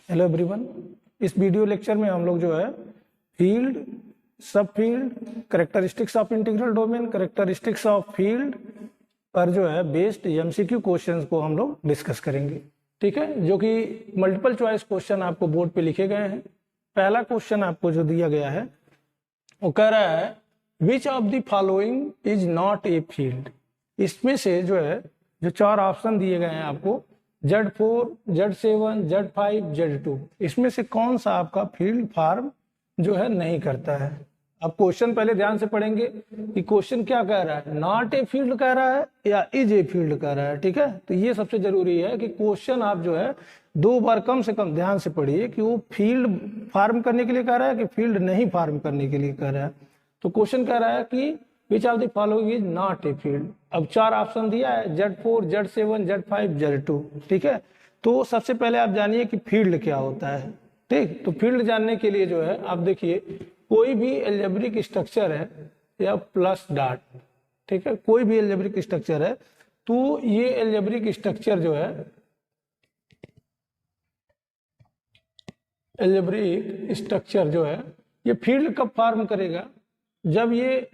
Hello everyone, इस video lecture में हम लोग जो है field, sub field, characteristics of integral domain, characteristics of field पर जो है बेस्ड एमसीक्यू क्वेश्चंस को हम लोग डिस्कस करेंगे। ठीक है, जो कि मल्टीपल चॉइस क्वेश्चन आपको बोर्ड पे लिखे गए हैं। पहला क्वेश्चन आपको जो दिया गया है वो कह रहा है which of the following is not a field. इसमें से जो है जो चार ऑप्शन दिए गए हैं आपको Z4, Z7, Z5, Z2, इसमें से कौन सा आपका फील्ड फॉर्म जो है नहीं करता है। अब क्वेश्चन पहले ध्यान से पढ़ेंगे कि क्वेश्चन क्या कह रहा है, नॉट ए फील्ड कह रहा है या इज ए फील्ड कह रहा है। ठीक है, तो ये सबसे जरूरी है कि क्वेश्चन आप जो है दो बार कम से कम ध्यान से पढ़िए कि वो फील्ड फॉर्म करने के लिए कह रहा है कि फील्ड नहीं फॉर्म करने के लिए कह रहा है। तो क्वेश्चन कह रहा है कि विच of the following is not a field. अब चार ऑप्शन दिया है Z4, Z7, Z5, Z2। ठीक है, तो सबसे पहले आप जानिए कि फील्ड क्या होता है। ठीक, तो फील्ड जानने के लिए जो है आप देखिए कोई भी एल्जेब्रिक स्ट्रक्चर है या प्लस डॉट, ठीक है, कोई भी एल्जेब्रिक स्ट्रक्चर है तो ये एल्जेब्रिक स्ट्रक्चर जो है एल्जेब्रिक स्ट्रक्चर जो है ये फील्ड कब फॉर्म करेगा, जब ये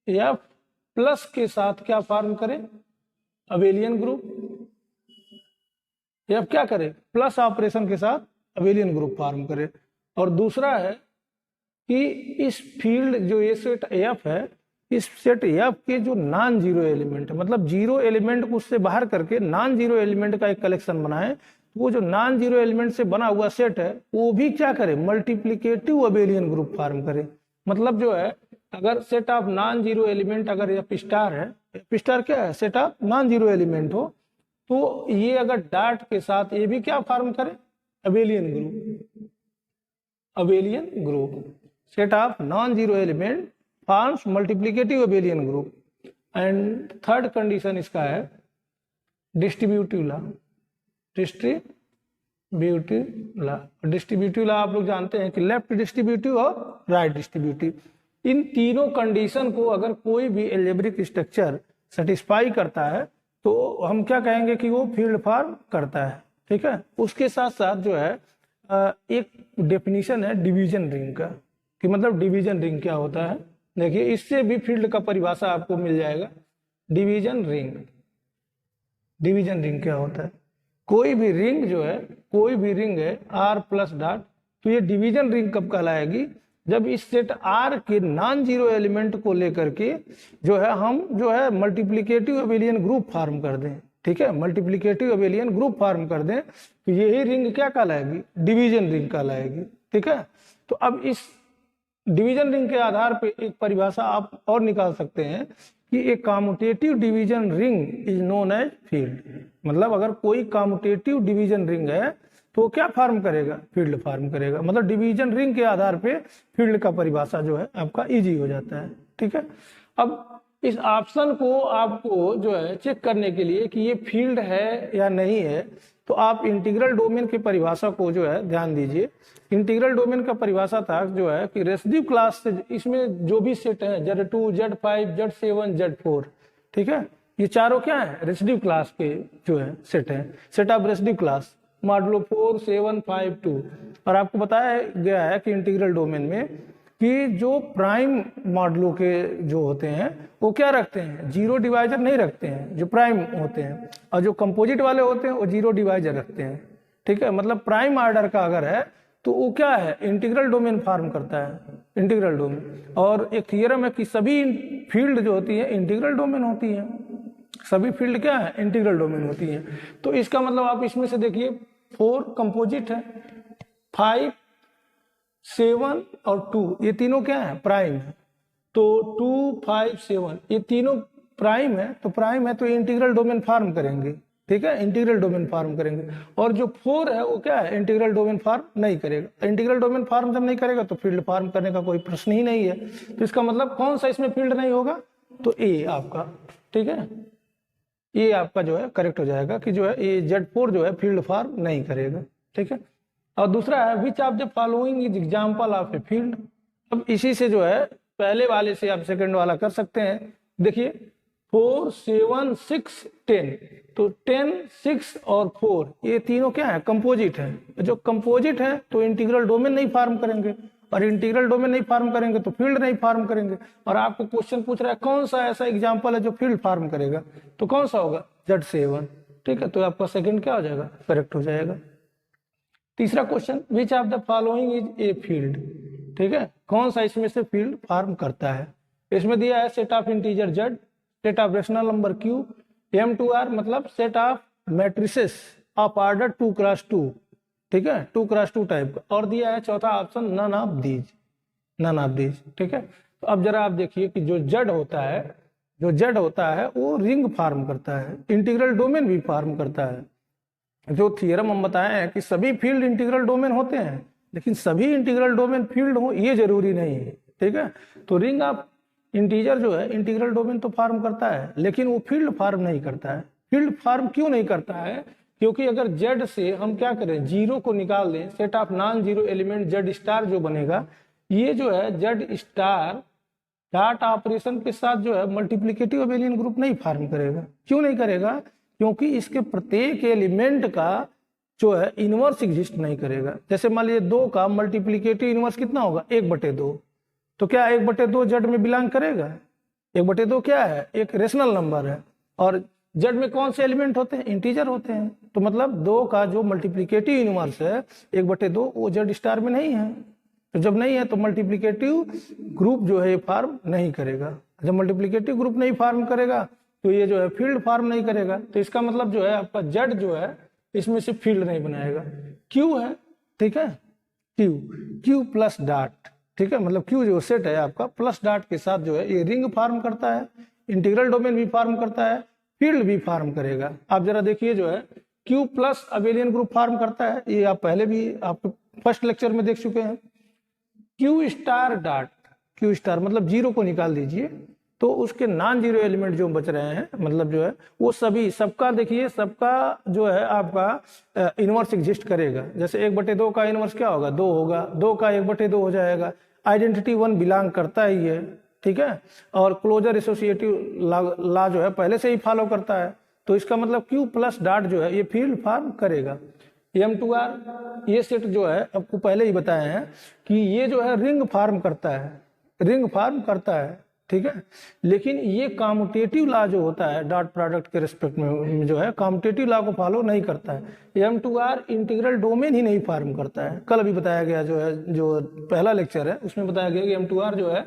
या प्लस के साथ क्या फॉर्म करे, अबेलियन ग्रुप, या क्या करे प्लस ऑपरेशन के साथ अबेलियन ग्रुप फॉर्म करे। और दूसरा है कि इस फील्ड जो ये सेट एफ है, इस सेट एफ के जो नॉन जीरो एलिमेंट है, मतलब जीरो एलिमेंट को उससे बाहर करके नॉन जीरो एलिमेंट का एक कलेक्शन बनाए, तो वो जो नॉन जीरो एलिमेंट से बना हुआ सेट है वो भी क्या करे, मल्टीप्लिकेटिव अबेलियन ग्रुप फॉर्म करे। मतलब जो है अगर set of non zero element अगर एफ स्टार है, एफ स्टार क्या है, set of non zero element हो, तो ये अगर डॉट के साथ ये भी क्या फॉर्म करे, abelian group. Abelian group set of non zero element forms multiplicative abelian group. And third condition इसका है distributive law. Distributive law, distributive law आप लोग जानते हैं कि लेफ्ट डिस्ट्रीब्यूटिव और राइट डिस्ट्रीब्यूटिव, इन तीनों कंडीशन को अगर कोई भी एल्जेब्रिक स्ट्रक्चर सेटिस्फाई करता है तो हम क्या कहेंगे कि वो फील्ड फॉर्म करता है। ठीक है, उसके साथ साथ जो है एक डेफिनेशन है डिवीजन रिंग का, कि मतलब डिवीजन रिंग क्या होता है। देखिए इससे भी फील्ड का परिभाषा आपको मिल जाएगा। डिवीजन रिंग, डिवीजन रिंग क्या होता है, कोई भी रिंग जो है, कोई भी रिंग है R प्लस डॉट, तो ये डिवीजन रिंग कब कहलाएगी, जब इस सेट R के नॉन जीरो एलिमेंट को लेकर के जो है हम जो है मल्टीप्लिकेटिव अबेलियन ग्रुप फॉर्म कर दें। ठीक है, मल्टीप्लिकेटिव अबेलियन ग्रुप फॉर्म कर दें तो यही रिंग क्या कहलाएगी, डिवीजन रिंग कहलाएगी। ठीक है, तो अब इस डिवीजन रिंग के आधार पे एक परिभाषा आप और निकाल सकते हैं कि एक commutative division ring is known as field. मतलब अगर कोई कॉम्यूटेटिव डिवीजन रिंग है तो क्या फॉर्म करेगा, फील्ड फॉर्म करेगा। मतलब डिवीजन रिंग के आधार पे फील्ड का परिभाषा जो है आपका इजी हो जाता है। ठीक है, अब इस ऑप्शन को आपको जो है चेक करने के लिए कि ये फील्ड है या नहीं है, तो आप इंटीग्रल डोमेन की परिभाषा को जो है ध्यान दीजिए। इंटीग्रल डोमेन का परिभाषा था जो है कि रेसिड्यू क्लास से इसमें जो भी सेट है Z2, Z5, Z7, Z4, ठीक है, ये चारों क्या है, रेसिड्यू क्लास के जो है सेट है, set of residue class modulo 4, 7, 5, 2। और आपको बताया गया है कि इंटीग्रल डोमेन में कि जो प्राइम मॉडुलो के जो होते हैं वो क्या रखते हैं, जीरो डिवाइजर नहीं रखते हैं जो प्राइम होते हैं, और जो कंपोजिट वाले होते हैं वो जीरो डिवाइजर रखते हैं। ठीक है, मतलब प्राइम ऑर्डर का अगर है तो वो क्या है, इंटीग्रल डोमेन फॉर्म करता है, इंटीग्रल डोमेन। और एक थियरम है कि सभी फील्ड जो होती है इंटीग्रल डोमेन होती है, सभी फील्ड क्या है, इंटीग्रल डोमेन होती है। तो इसका मतलब आप इसमें से देखिए 4 कंपोजिट है, 5, 7 और 2 ये तीनों क्या है, प्राइम है। तो 2, 5, 7 ये तीनों प्राइम है, तो प्राइम है तो इंटीग्रल डोमेन फॉर्म करेंगे। ठीक है, इंटीग्रल डोमेन फॉर्म करेंगे। और जो 4 है वो क्या है, इंटीग्रल डोमेन फॉर्म नहीं करेगा। इंटीग्रल डोमेन फॉर्म जब नहीं करेगा तो फील्ड फॉर्म करने का कोई प्रश्न ही नहीं है। तो इसका मतलब कौन सा इसमें फील्ड नहीं होगा, तो ए आपका, ठीक है, ये आपका जो है करेक्ट हो जाएगा कि जो है ये Z4 जो है फील्ड फॉर्म नहीं करेगा। ठीक है, और दूसरा है which of the following is example of a field. अब इसी से जो है पहले वाले से आप सेकंड वाला कर सकते हैं। देखिए 4, 7, 6, 10। तो 10, 6 और 4 ये तीनों क्या है, कंपोजिट है। जो कंपोजिट है तो इंटीग्रल डोमेन नहीं फॉर्म करेंगे, और इंटीग्रल डोमेन नहीं फॉर्म करेंगे तो फील्ड नहीं फॉर्म करेंगे। और आपको क्वेश्चन पूछ रहा है कौन सा ऐसा एग्जांपल है जो फील्ड फॉर्म करेगा, तो कौन सा होगा, Z7। ठीक है, तो आपका सेकंड क्या हो जाएगा, करेक्ट हो जाएगा। तीसरा question, which of the following is a field. ठीक है, कौन सा इसमें से फील्ड फॉर्म करता है। इसमें दिया है set of integer Z, set of rational number Q, M2R मतलब set of matrices of order 2x2। ठीक है, 2x2 टाइप का। और दिया है चौथा option none of these, none of these. ठीक है, तो अब जरा आप देखिए कि जो Z होता है, जो Z होता है वो रिंग फॉर्म करता है, इंटीग्रल डोमेन भी फॉर्म करता है। जो थियरम हम बताए हैं कि सभी फील्ड इंटीग्रल डोमेन होते हैं, लेकिन सभी इंटीग्रल डोमेन फील्ड हो ये जरूरी नहीं है। ठीक है, तो रिंग ऑफ इंटीजर जो है इंटीग्रल डोमेन तो फॉर्म करता है, लेकिन वो फील्ड फॉर्म नहीं करता है। फील्ड फॉर्म क्यों नहीं करता है, क्योंकि अगर Z से हम क्या करें, जीरो को निकाल दें, set of non zero element Z star जो बनेगा, ये जो है Z स्टार डॉट ऑपरेशन के साथ जो है मल्टीप्लिकेटिव अबेलियन ग्रुप नहीं फॉर्म करेगा। क्यों नहीं करेगा, क्योंकि इसके प्रत्येक एलिमेंट का जो है इनवर्स एग्जिस्ट नहीं करेगा। जैसे मान लीजिए 2 का मल्टीप्लिकेटिव इनवर्स कितना होगा, 1/2। तो क्या 1/2 Z में बिलोंग करेगा, 1/2 क्या है, एक रेशनल नंबर है, और Z में कौन से एलिमेंट होते हैं, इंटीजर होते हैं। तो मतलब 2 का जो मल्टीप्लिकेटिव इनवर्स है 1/2 वो Z स्टार में नहीं है। तो जब नहीं है तो मल्टीप्लिकेटिव ग्रुप जो है फॉर्म नहीं करेगा। जब मल्टीप्लिकेटिव ग्रुप नहीं फॉर्म करेगा तो ये जो है फील्ड फॉर्म नहीं करेगा। तो इसका मतलब जो है आपका Z जो है इसमें से फील्ड नहीं बनाएगा। Q है, ठीक है, Q प्लस डॉट। ठीक है, मतलब Q जो सेट है आपका प्लस डॉट के साथ जो है ये रिंग फॉर्म करता है, इंटीग्रल डोमेन भी फॉर्म करता है, फील्ड भी फॉर्म करेगा। आप जरा देखिए जो है Q plus abelian group form करता है, ये आप पहले भी आप फर्स्ट लेक्चर में देख चुके हैं। Q star dot, Q star मतलब जीरो को निकाल दीजिए तो उसके नॉन जीरो एलिमेंट जो बच रहे हैं, मतलब जो है वो सभी, सबका देखिए सबका जो है आपका इनवर्स एग्जिस्ट करेगा। जैसे 1/2 का इनवर्स क्या होगा, 2 होगा, 2 का 1/2 हो जाएगा। आइडेंटिटी 1 बिलोंग करता ही है। ठीक है, और क्लोजर एसोसिएटिव लॉ जो है पहले से ही फॉलो करता है। तो इसका मतलब Q प्लस डॉट जो है ये फील्ड फॉर्म करेगा। M2R ये सेट जो है आपको पहले ही बताए हैं कि ये जो है रिंग फॉर्म करता है, रिंग फॉर्म करता है। ठीक है, लेकिन ये कॉम्यूटेटिव लॉ जो होता है डॉट प्रोडक्ट के रिस्पेक्ट में जो है कॉम्यूटेटिव लॉ को फॉलो नहीं करता है। M2R इंटीग्रल डोमेन ही नहीं फॉर्म करता है। कल भी बताया गया जो है, जो पहला लेक्चर है उसमें बताया गया कि M2R जो है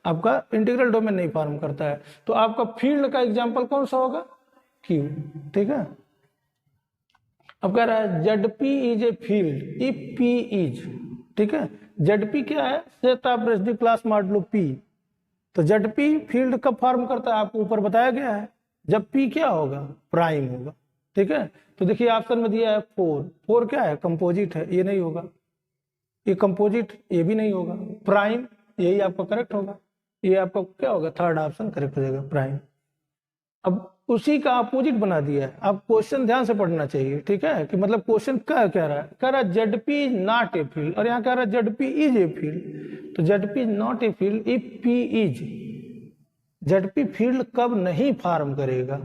आपका इंटीग्रल डोमेन नहीं फॉर्म करता है। तो आपका फील्ड का एग्जाम्पल कौन सा होगा, Q। ठीक है, अब कह रहा है ZP is a field if P is. ठीक है, ZP क्या है, set of residue class modulo P। तो ZP फील्ड कब फॉर्म करता है, आपको ऊपर बताया गया है, जब P क्या होगा, प्राइम होगा। ठीक है, तो देखिए ऑप्शन में दिया है 4 क्या है, कंपोजिट है, ये नहीं होगा, ये कंपोजिट ये भी नहीं होगा, प्राइम यही आपका करेक्ट होगा। ये आपका क्या होगा, थर्ड ऑप्शन करेक्ट हो जाएगा, प्राइम। अब उसी का अपोजिट बना दिया है। आप क्वेश्चन ध्यान से पढ़ना चाहिए। ठीक है, कि मतलब क्वेश्चन क्या कह रहा है, कह रहा है ZP is not a field, और यहाँ कह रहा है ZP इज ए फील्ड। तो ZP is not a field if P is. ZP field कब नहीं फॉर्म करेगा,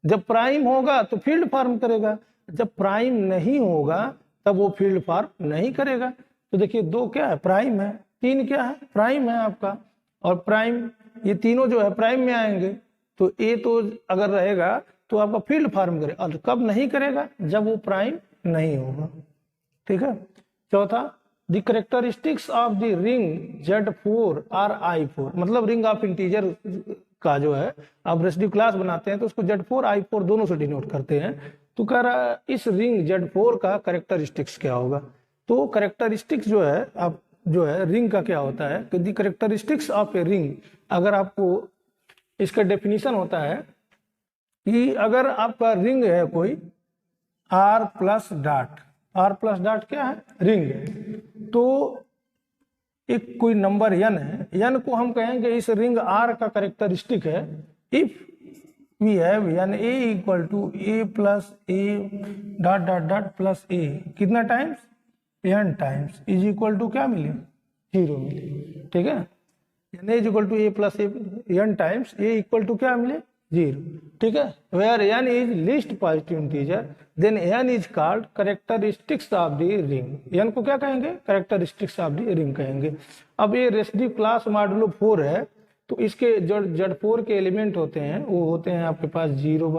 जब प्राइम होगा तो फील्ड फॉर्म करेगा, जब प्राइम नहीं होगा तब वो फील्ड फॉर्म नहीं करेगा। तो देखिए 2 क्या है, प्राइम है, 3 क्या है, प्राइम है आपका, और प्राइम ये तीनों जो है प्राइम में आएंगे। तो A तो अगर रहेगा तो आपका फील्ड फॉर्म करेगा, और कब नहीं करेगा, जब वो प्राइम नहीं होगा। ठीक है, चौथा, the characteristics of the ring Z4 are I4, मतलब रिंग ऑफ इंटीजर का जो है आप रेसिड्यू क्लास बनाते हैं तो उसको Z4 I4 दोनों से डिनोट करते हैं। तो कह रहा है इस रिंग Z4 का कैरेक्टरिस्टिक्स क्या होगा। तो कैरेक्टरिस्टिक्स जो है आप जो है रिंग का क्या होता है, कि the characteristics of a ring, अगर आपको इसका डेफिनेशन होता है कि अगर आपका रिंग है कोई R plus dot, R plus dot क्या है, रिंग है, तो एक कोई नंबर n है, n को हम कहेंगे इस रिंग R का कैरेक्टरिस्टिक है if we have n a equal to a plus a dot dot dot plus a, कितना times, n times, is equal to क्या मिले, 0 मिले। ठीक है, n is equal to a plus a n times a equal to क्या मिले, 0, ठीक है। Where n is least positive integer then n is called characteristics of the ring. n को क्या कहेंगे? कैरेक्टरिस्टिक्स ऑफ द रिंग कहेंगे। अब ये रेसिड्यू क्लास मॉडुलो 4 है, तो इसके जो Z4 के एलिमेंट होते हैं वो होते हैं आपके पास 0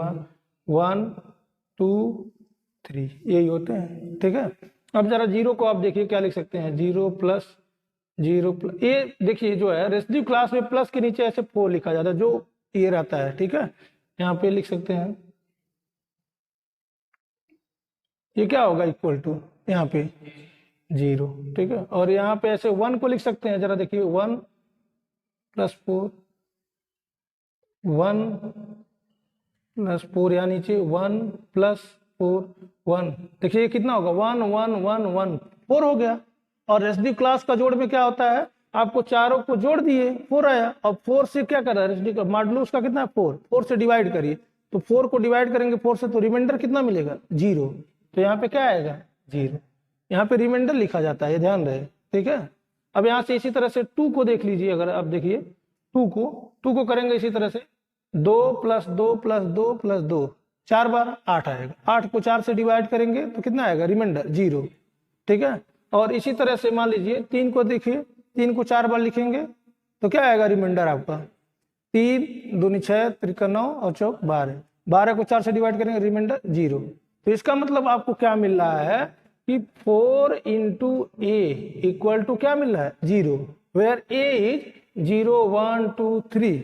1 2 3, यही होते हैं, ठीक है। अब जरा 0 को आप देखिए क्या लिख सकते हैं, 0 प्लस 0 प्लस, ये देखिए जो है रेसिड्यू क्लास में प्लस के नीचे ऐसे 4 लिखा जाता है, जो ये रहता है, ठीक है। यहाँ पे लिख सकते हैं ये क्या होगा, इक्वल टू यहाँ पे 0, ठीक है। और यहाँ पे ऐसे 1 को लिख सकते हैं, जरा देखिए 1 प्लस 4 1 प्लस 4, यहाँ नीचे 1 प्लस 4 1, देखिए ये कितना होगा 1 1 1 1 4 हो गया। और रेसिड्यू क्लास का जोड़ में क्या होता है, आपको चारों को जोड़ दिए 4 आया, और 4 से क्या कर रहा है रेसिड्यू मॉडुलो उसका कितना है 4 से डिवाइड करिए, तो 4 को डिवाइड करेंगे 4 से तो रिमाइंडर कितना मिलेगा 0, तो यहाँ पे क्या आएगा 0, यहाँ पे रिमाइंडर लिखा जाता है, ध्यान रहे, ठीक है। अब यहाँ से इसी तरह से 2 को देख लीजिए, अगर आप देखिए 2 को करेंगे इसी तरह से 2 प्लस 2 प्लस 2 प्लस 2, 4 बार 8 आएगा, 8 को 4 से डिवाइड करेंगे तो कितना आएगा रिमाइंडर 0, ठीक है। और इसी तरह से मान लीजिए 3 को देखिए, 3 को 4 बार लिखेंगे तो क्या आएगा रिमाइंडर आपका 3 दूनी 6 त्रिका 9 और चौक 12, 12 को 4 से डिवाइड करेंगे रिमाइंडर 0। तो इसका मतलब आपको क्या मिल रहा है कि 4 इंटू ए इक्वल टू क्या मिल रहा है 0, वेयर ए इज 0 1 2 3,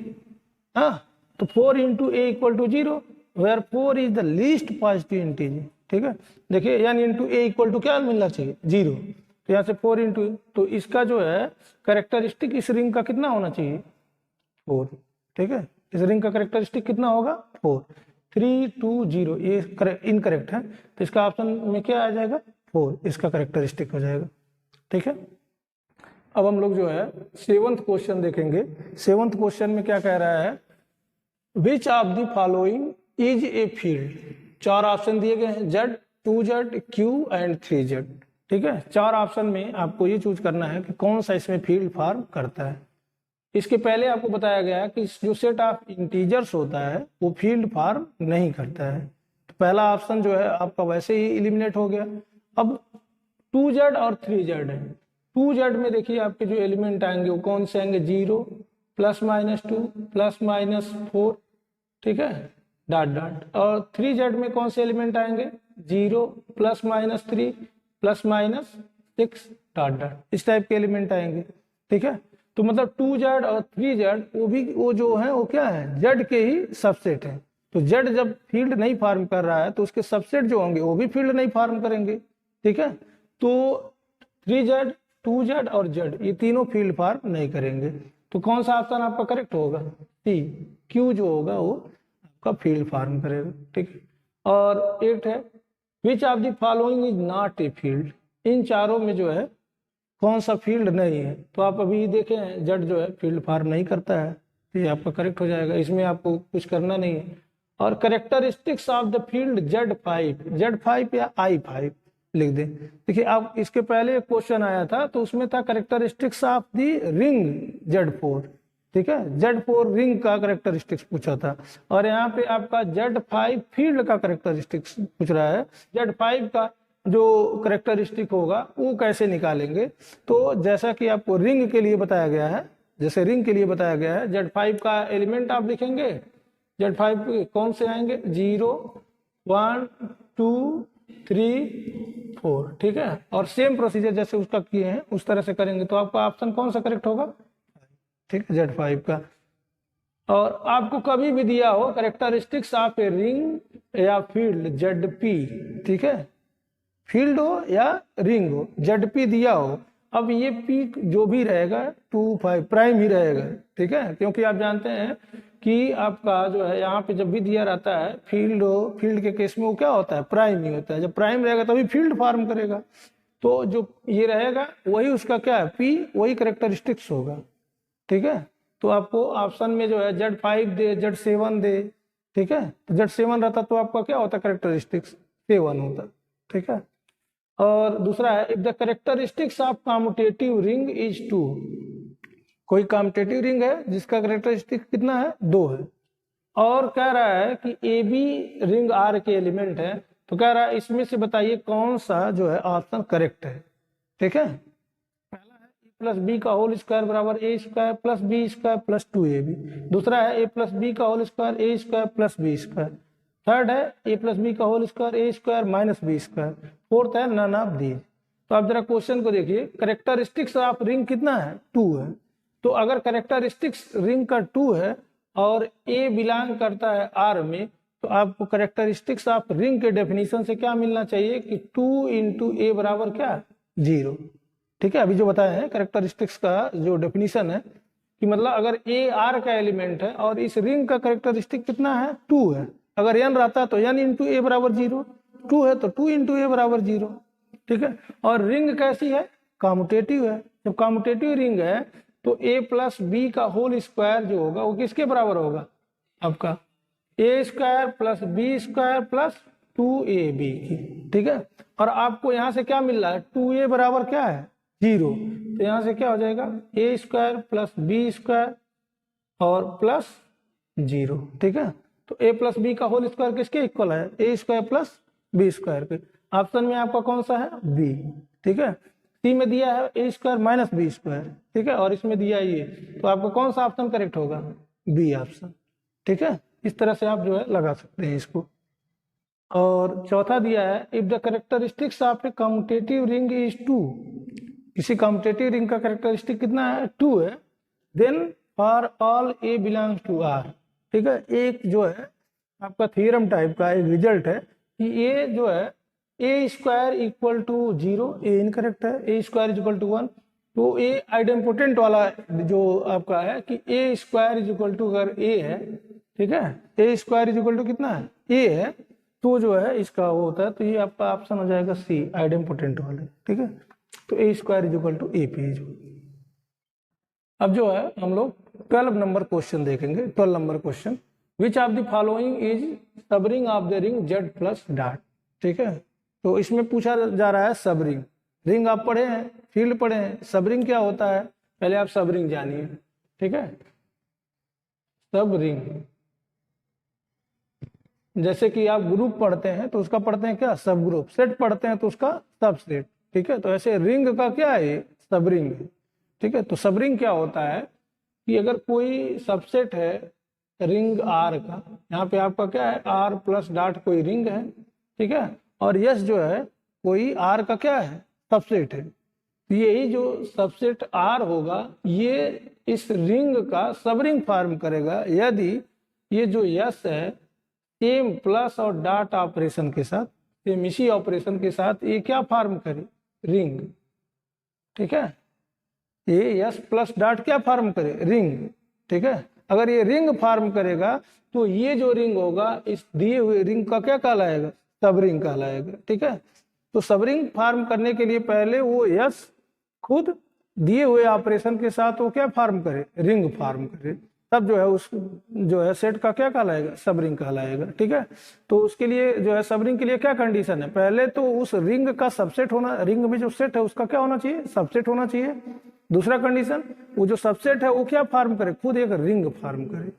हाँ, तो 4 into a equal to 0, where 4 is the least positive integer, ठीक है। देखिए n into a equal to क्या मिलना चाहिए 0, तो यहाँ से 4 इंटू, तो इसका जो है कैरेक्टरिस्टिक इस रिंग का कितना होना चाहिए 4, ठीक है। इस रिंग का कैरेक्टरिस्टिक कितना होगा 4, 3 2 0, ये इनकरेक्ट है, तो इसका ऑप्शन में क्या आ जाएगा 4, इसका कैरेक्टरिस्टिक हो जाएगा, ठीक है। अब हम लोग जो है 7th क्वेश्चन देखेंगे। 7th क्वेश्चन में क्या कह रहा है, which of the following is a field, 4 option दिए गए हैं Z 2Z Q and 3Z, ठीक है। 4 ऑप्शन में आपको ये चूज करना है कि कौन सा इसमें फील्ड फॉर्म करता है। इसके पहले आपको बताया गया है कि जो सेट ऑफ इंटीजर्स होता है वो फील्ड फॉर्म नहीं करता है, तो पहला ऑप्शन जो है आपका वैसे ही एलिमिनेट हो गया। अब 2Z और 3Z है, 2Z में देखिए आपके जो एलिमेंट आएंगे वो कौन से आएंगे 0 प्लस माइनस 2 प्लस माइनस 4, ठीक है, डॉट डॉट। और 3Z में कौन से एलिमेंट आएंगे 0 plus minus 3 plus minus 6 dot dot, इस टाइप के एलिमेंट आएंगे, ठीक है। तो मतलब 2Z और 3Z वो जो है वो क्या है Z के ही सबसेट है, तो Z जब फील्ड नहीं फॉर्म कर रहा है तो उसके सबसेट जो होंगे वो भी फील्ड नहीं फॉर्म करेंगे, ठीक है। तो 3Z 2Z और Z ये तीनों फील्ड फॉर्म नहीं करेंगे, तो कौन सा ऑप्शन आपका करेक्ट होगा C, Q जो होगा वो आपका फील्ड फॉर्म करेगा, ठीक है। और 8 है, which of the following is not a field, इन चारों में जो है कौन सा फील्ड नहीं है, तो आप अभी देखें Z जो है फील्ड फॉर्म नहीं करता है, तो ये आपका करेक्ट हो जाएगा, इसमें आपको कुछ करना नहीं है। और characteristics of the field Z5 या I5 लिख दें। देखिए आप इसके पहले क्वेश्चन आया था तो उसमें था characteristics of the ring Z4, ठीक है, Z4 रिंग का कैरेक्टरिस्टिक्स पूछा था, और यहाँ पे आपका Z5 फील्ड का कैरेक्टरिस्टिक्स पूछ रहा है। Z5 का जो कैरेक्टरिस्टिक होगा वो कैसे निकालेंगे, तो जैसा कि आपको रिंग के लिए बताया गया है, जैसे रिंग के लिए बताया गया है, Z5 का एलिमेंट आप लिखेंगे, Z5 कौन से आएंगे 0 1 2 3 4, ठीक है। और सेम प्रोसीजर जैसे उसका किए हैं उस तरह से करेंगे, तो आपका ऑप्शन कौन सा करेक्ट होगा, ठीक है, Z5 का। और आपको कभी भी दिया हो कैरेक्टरिस्टिक्स ऑफ ए रिंग या फील्ड ZP, ठीक है, फील्ड हो या रिंग हो, ZP दिया हो, अब ये P जो भी रहेगा 2 5 प्राइम ही रहेगा, ठीक है, क्योंकि आप जानते हैं कि आपका जो है यहाँ पे जब भी दिया रहता है फील्ड हो, फील्ड के केस में वो क्या होता है प्राइम ही होता है, जब प्राइम रहेगा तभी फील्ड फॉर्म करेगा, तो जो ये रहेगा वही उसका क्या है P, वही कैरेक्टरिस्टिक्स होगा, ठीक है। तो आपको ऑप्शन में जो है Z5 दे, Z7 दे, ठीक है, तो Z7 रहता तो आपका क्या होता कैरेक्टरिस्टिक्स 7 होता, ठीक है। और दूसरा है, if the characteristics of commutative ring is 2, कोई कम्यूटेटिव रिंग है जिसका कैरेक्टरिस्टिक कितना है 2 है, और कह रहा है कि ए बी रिंग आर के एलिमेंट है, तो कह रहा है इसमें से बताइए कौन सा जो है ऑप्शन करेक्ट है। ठीक है, पहला है ए प्लस बी का होल स्क्वायर बराबर a square plus b square plus 2ab। दूसरा है ए प्लस बी का whole square a square plus b square. Third है ए प्लस बी का whole square a square minus b square. Fourth है none of these. तो आप जरा question को देखिए, करेक्टरिस्टिक्स ऑफ रिंग कितना है, 2 है। तो अगर करेक्टरिस्टिक्स रिंग का 2 है और ए बिलोंग करता है आर में, तो आपको करेक्टरिस्टिक्स ऑफ रिंग के डेफिनेशन से क्या मिलना चाहिए कि 2 इंटू ए बराबर क्या, 0। ठीक है, अभी जो बताया है करेक्टरिस्टिक्स का जो डेफिनेशन है कि मतलब अगर ए आर का एलिमेंट है और इस रिंग का करेक्टरिस्टिक कितना है, 2 है। अगर एन रहता तो एन इंटू ए बराबर 0, 2 है तो 2 इंटू ए बराबर 0। ठीक है, और रिंग कैसी है, कॉम्यूटेटिव है। जब कॉम्यूटेटिव रिंग है तो ए प्लस बी का होल स्क्वायर जो होगा वो किसके बराबर होगा, आपका a square plus b square plus 2ab की। ठीक है, और आपको यहाँ से क्या मिल रहा है, 2a बराबर क्या है, 0। तो यहाँ से क्या हो जाएगा, ए स्क्वायर प्लस बी स्क्वायर और प्लस 0। ठीक है, तो a प्लस बी का होल स्क्वायर किसके इक्वल है, a square plus b square के। ऑप्शन में आपका कौन सा है, बी। ठीक है, सी में दिया है a square minus b square. ठीक है, और इसमें दिया है ये, तो आपका कौन सा ऑप्शन करेक्ट होगा, बी ऑप्शन। ठीक है, इस तरह से आप जो है लगा सकते हैं इसको। और चौथा दिया है, if the characteristics of a commutative ring is 2, किसी कम्यूटेटिव रिंग का करेक्टरिस्टिक कितना है, 2 है, then for all a belongs to R. ठीक है, एक जो है आपका थ्योरम टाइप का एक रिजल्ट है कि ये जो है a square equal to 0, a incorrect है, ए स्क्वायर इक्वल टू 1। तो ए आइडेम्पोटेंट वाला जो आपका है कि ए स्क्वायर इज इक्वल टू अगर ए है, ठीक है, a square is equal to कितना है, ए है, तो जो है इसका वो होता है, तो ये आपका ऑप्शन हो जाएगा सी, आइडेम्पोटेंट वाले। ठीक है, तो ए स्क्वायर इज इक्वल टू ए पे। अब जो है हम लोग 12 नंबर क्वेश्चन देखेंगे। 12 number question, which of the following is subring of the ring Z plus dot. ठीक है, तो इसमें पूछा जा रहा है सब रिंग। रिंग आप पढ़े हैं, फील्ड पढ़े हैं, सब रिंग क्या होता है पहले आप सब रिंग जानिए। ठीक है, सब रिंग जैसे कि आप ग्रुप पढ़ते हैं तो उसका पढ़ते हैं क्या, सब ग्रुप। सेट पढ़ते हैं तो उसका सब सेट। ठीक है, तो ऐसे रिंग का क्या है, सब रिंग है। ठीक है, तो सब रिंग क्या होता है कि अगर कोई सबसेट है रिंग आर का, यहाँ पे आपका क्या है, आर प्लस डॉट कोई रिंग है। ठीक है, और यस जो है कोई आर का क्या है, सबसेट है। यही जो सबसेट आर होगा ये इस रिंग का सब रिंग फॉर्म करेगा यदि ये जो यस है सेम प्लस और डॉट ऑपरेशन के साथ, सेम इसी ऑपरेशन के साथ ये क्या फॉर्म करे, रिंग। ठीक है, ये यस प्लस डॉट क्या फॉर्म करे, रिंग। ठीक है, अगर ये रिंग फॉर्म करेगा तो ये जो रिंग होगा इस दिए हुए रिंग का क्या कहलाएगा, सब रिंग कहलाएगा। ठीक है, तो सब रिंग फॉर्म करने के लिए पहले वो यस खुद दिए हुए ऑपरेशन के साथ वो क्या फॉर्म करे, रिंग फॉर्म करे, तब जो है उस जो है सेट का क्या कहलाएगा, सब रिंग कहलाएगा। ठीक है, तो उसके लिए जो है सब रिंग के लिए क्या कंडीशन है, पहले तो उस रिंग का सबसेट होना, रिंग में जो सेट है उसका क्या होना चाहिए, सबसेट होना चाहिए। दूसरा कंडीशन, वो जो सबसेट है वो क्या फॉर्म करे, खुद एक रिंग फॉर्म करे,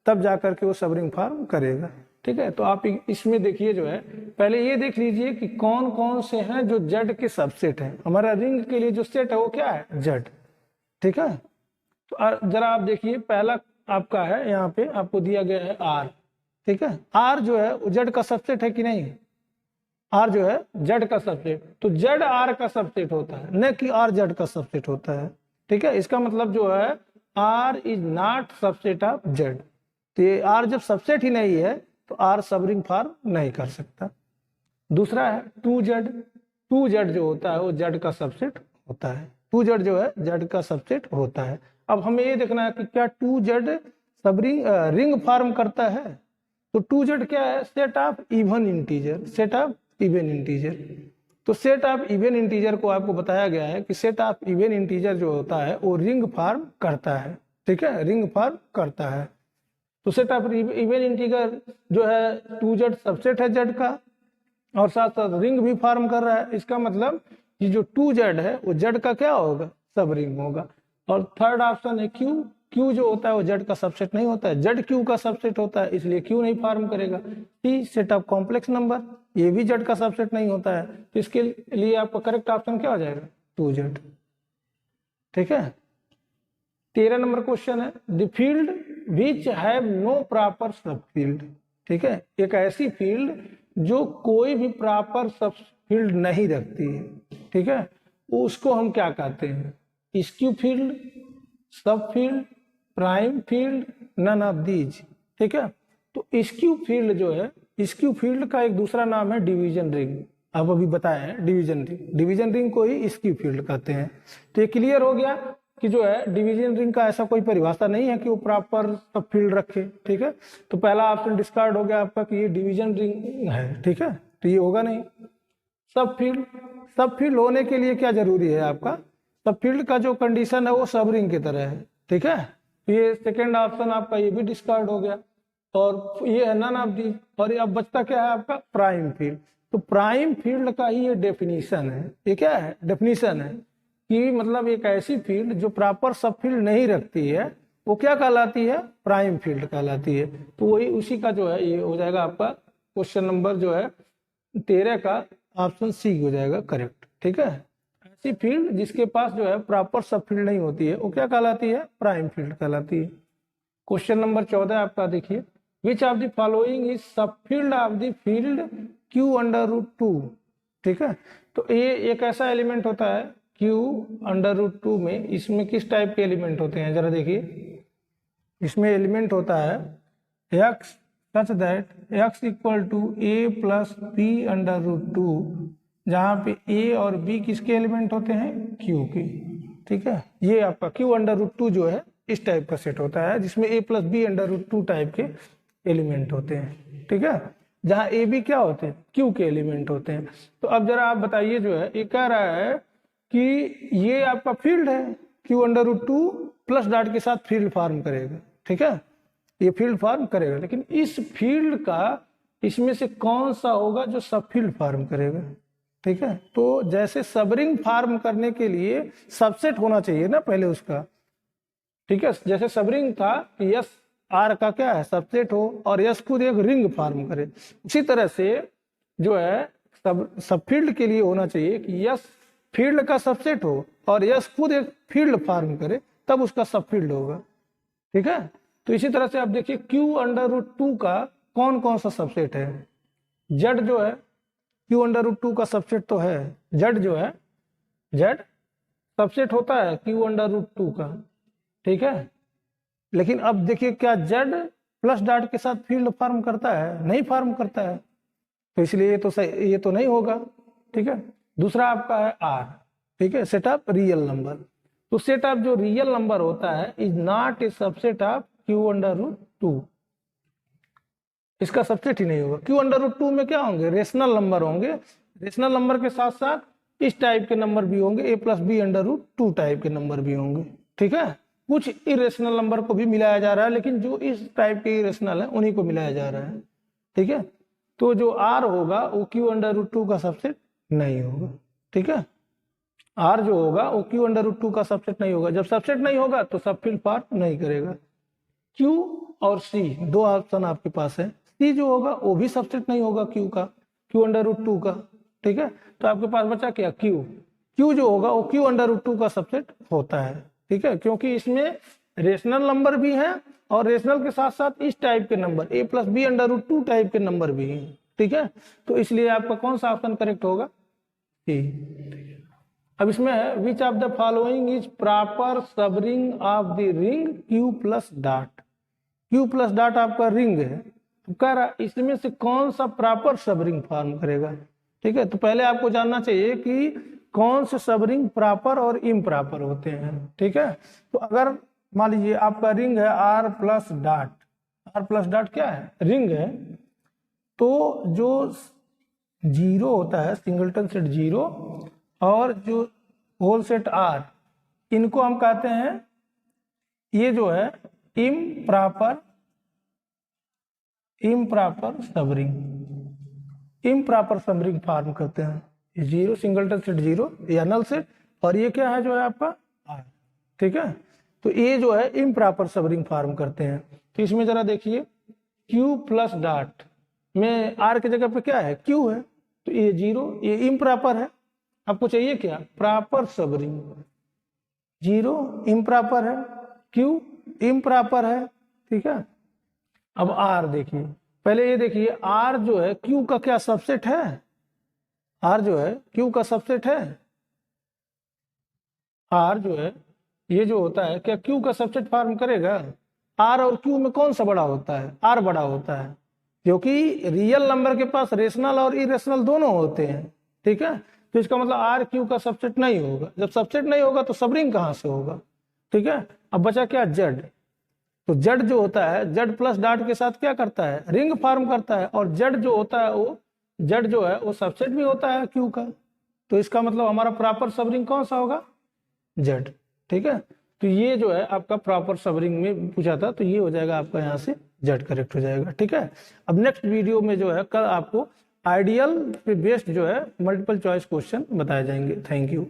तब जाकर के वो सब रिंग फॉर्म करेगा। ठीक है, तो आप इसमें देखिए जो है पहले ये देख लीजिए कि कौन कौन से हैं जो जेड के सबसेट हैं। हमारा रिंग के लिए जो सेट है वो क्या है, जेड। ठीक है, तो जरा आप देखिए पहला आपका है, यहाँ पे आपको दिया गया है आर। ठीक है, आर जो है वो जेड का सबसेट है कि नहीं, आर जो है जेड का सबसेट, तो जेड आर का सबसेट होता है, न कि आर जेड का सबसेट होता है। ठीक है, इसका मतलब जो है R is not subset of Z. तो ये आर जब सबसेट ही नहीं है तो आर सब रिंग फॉर्म नहीं कर सकता। दूसरा है 2z, 2z जो होता है वो जेड का सबसेट होता है, 2z जो है जेड का सबसेट होता है। अब हमें ये देखना है कि क्या 2z सब रिंग फॉर्म करता है। तो 2z क्या है, set of even integer, set of even integer. तो सेट ऑफ इवन इंटीजर को आपको बताया गया है कि सेट ऑफ इवन इंटीजर जो होता है वो रिंग फॉर्म करता है। ठीक है, रिंग फॉर्म करता है। तो सेट ऑफ इवन इंटीजर जो है 2z सबसेट है जेड का और साथ साथ रिंग भी फॉर्म कर रहा है। इसका मतलब कि जो 2z है वो जेड का क्या होगा, सब रिंग होगा। और थर्ड ऑप्शन है क्यू, क्यू जो होता है वो जेड का सबसेट नहीं होता है, जेड क्यू का सबसेट होता है, इसलिए क्यू नहीं फॉर्म करेगा। T set of complex number, ये भी जेड का सबसेट नहीं होता है, तो इसके लिए आपका करेक्ट ऑप्शन क्या हो जाएगा, 2Z। ठीक है। 13 नंबर क्वेश्चन है, the field which have no proper sub field. ठीक है, एक ऐसी फील्ड जो कोई भी प्रॉपर सब फील्ड नहीं रखती है, ठीक है, उसको हम क्या कहते हैं, skew field, sub field, prime field, none of these. ठीक है, तो स्क्यू फील्ड जो है, स्क्यू फील्ड का एक दूसरा नाम है डिवीजन रिंग। आप अभी बताए हैं डिवीजन रिंग, डिवीजन रिंग को ही स्क्यू फील्ड कहते हैं। तो ये क्लियर हो गया कि जो है डिवीजन रिंग का ऐसा कोई परिभाषा नहीं है कि वो प्रॉपर सब फील्ड रखे। ठीक है, तो पहला ऑप्शन डिस्कार्ड हो गया आपका कि ये डिवीजन रिंग है। ठीक है, तो ये होगा नहीं। सब फील्ड, सब फील्ड होने के लिए क्या जरूरी है आपका, सब फील्ड का जो कंडीशन है वो सब रिंग की तरह है। ठीक है, ये सेकेंड ऑप्शन आपका ये भी डिस्कार्ड हो गया, और ये है नन ऑफ दी, और ये अब बचता क्या है आपका प्राइम फील्ड। तो प्राइम फील्ड का ही ये डेफिनेशन है, ये क्या है, डेफिनेशन है कि मतलब एक ऐसी फील्ड जो प्रॉपर सब फील्ड नहीं रखती है वो क्या कहलाती है, प्राइम फील्ड कहलाती है। तो वही उसी का जो है ये हो जाएगा आपका क्वेश्चन नंबर जो है 13 का ऑप्शन सी हो जाएगा करेक्ट। ठीक है, ऐसी फील्ड जिसके पास जो है प्रॉपर सब फील्ड नहीं होती है वो क्या कहलाती है, प्राइम फील्ड कहलाती है। क्वेश्चन नंबर 14 आपका देखिए, which of the following is subfield of the field Q under root 2। ठीक है, तो ये एक ऐसा एलिमेंट होता है क्यू अंडर रूट 2 में, इसमें किस टाइप के एलिमेंट होते हैं जरा देखिए। इसमें एलिमेंट होता है x such that x equal to a plus b under root 2, जहाँ पे ए और बी किसके एलिमेंट होते हैं, क्यू के। ठीक है, ये आपका क्यू अंडर रूट 2 जो है इस टाइप का सेट होता है जिसमें a plus b under root 2 type के एलिमेंट होते हैं। ठीक है, जहाँ ए बी क्या होते हैं, क्यू के एलिमेंट होते हैं। तो अब जरा आप बताइए, जो है ये कह रहा है कि ये आपका फील्ड है, Q under root 2 plus dot के साथ फील्ड फॉर्म करेगा। ठीक है, ये फील्ड फॉर्म करेगा, लेकिन इस फील्ड का इसमें से कौन सा होगा जो सब फील्ड फॉर्म करेगा। ठीक है, तो जैसे सबरिंग फॉर्म करने के लिए सबसेट होना चाहिए ना पहले उसका। ठीक है, जैसे सबरिंग था कि यस आर का क्या है, सबसेट हो, और यस खुद एक रिंग फॉर्म करे, उसी तरह से जो है सब फील्ड के लिए होना चाहिए कि यस फील्ड का सबसेट हो और यस खुद एक फील्ड फॉर्म करे, तब उसका सब फील्ड होगा। ठीक है, तो इसी तरह से आप देखिए क्यू अंडर रूट 2 का कौन कौन सा सबसेट है, जेड जो है क्यू अंडर रूट 2 का सबसेट तो है, जेड जो है, जेड सबसेट होता है क्यू अंडर रूट 2 का। ठीक है, लेकिन अब देखिए क्या जेड प्लस डॉट के साथ फील्ड फॉर्म करता है, नहीं फॉर्म करता है, तो इसलिए ये तो नहीं होगा। ठीक है, दूसरा आपका है आर। ठीक है, सेट ऑफ रियल नंबर, तो सेट ऑफ जो रियल नंबर होता है is not a subset of Q under root 2, इसका सबसेट ही नहीं होगा। क्यू अंडर रूट 2 में क्या होंगे, रेशनल नंबर होंगे, रेशनल नंबर के साथ साथ इस टाइप के नंबर भी होंगे, a plus b under root 2 type के नंबर भी होंगे। ठीक है, कुछ इरेशनल नंबर को भी मिलाया जा रहा है, लेकिन जो इस टाइप के इरेशनल है उन्हीं को मिलाया जा रहा है। ठीक है, तो जो आर होगा वो क्यू अंडर रूट 2 का सबसेट नहीं होगा। ठीक है, आर जो होगा वो क्यू अंडर रूट 2 का सबसेट नहीं होगा, जब सबसेट नहीं होगा तो सब फील्ड फॉर्म नहीं करेगा। क्यू और सी दो ऑप्शन आपके पास है, सी जो होगा वो भी सबसेट नहीं होगा क्यू का, क्यू अंडर रूट 2 का। ठीक है, तो आपके पास बचा क्या, क्यू। क्यू जो होगा वो क्यू अंडर रूट 2 का सबसेट होता है। ठीक है, क्योंकि इसमें रेशनल नंबर भी है और रेशनल के साथ साथ इस टाइप के number a plus b under root 2 type के नंबर भी हैं। ठीक है, तो इसलिए आपका कौन सा ऑप्शन करेक्ट होगा, सी। अब इसमें है which of the following is proper subring of the ring Q plus dot. Q plus dot आपका रिंग है, तो कह रहा इसमें से कौन सा प्रॉपर सब रिंग फॉर्म करेगा। ठीक है, तो पहले आपको जानना चाहिए कि कौन से सब रिंग प्रॉपर और इम्प्रॉपर होते हैं। ठीक है, तो अगर मान लीजिए आपका रिंग है R plus dot, R plus dot क्या है, रिंग है, तो जो जीरो होता है सिंगलटन सेट जीरो और जो होल सेट आर, इनको हम कहते हैं ये जो है improper subring, improper subring form करते हैं। जीरो सिंगलटन सेट जीरो या नल सेट, और ये क्या है जो है आपका आर। ठीक है, तो ये जो है इम्प्रॉपर सबरिंग फॉर्म करते हैं। तो इसमें जरा देखिए Q प्लस डॉट में R की जगह पे क्या है, Q है, तो ये 0, ये इम्प्रॉपर है। आपको चाहिए क्या, प्रॉपर सबरिंग। 0 इम्प्रॉपर है, Q इम्प्रॉपर है, ठीक है। अब R देखिए, पहले ये देखिए R जो है Q का क्या सबसेट है, R जो है Q का सबसेट है। R जो है ये जो होता है क्या Q का सबसेट फॉर्म करेगा। R और Q में कौन सा बड़ा होता है, R बड़ा होता है, क्योंकि रियल नंबर के पास रेशनल और इरेशनल दोनों होते हैं, ठीक है। तो इसका मतलब R Q का सबसेट नहीं होगा। जब सबसेट नहीं होगा तो सबरिंग कहाँ से होगा, ठीक है। अब बचा क्या, Z। तो Z जो होता है Z प्लस डॉट के साथ क्या करता है, रिंग फॉर्म करता है, और Z जो होता है वो Z जो है वो सबसेट भी होता है Q का। तो इसका मतलब हमारा प्रॉपर सबरिंग कौन सा होगा, Z, ठीक है। तो ये जो है आपका प्रॉपर सबरिंग में पूछा था, तो ये हो जाएगा आपका यहाँ से Z करेक्ट हो जाएगा, ठीक है। अब नेक्स्ट वीडियो में जो है कल आपको आइडियल पे बेस्ड जो है मल्टीपल चॉइस क्वेश्चन बताए जाएंगे। Thank you.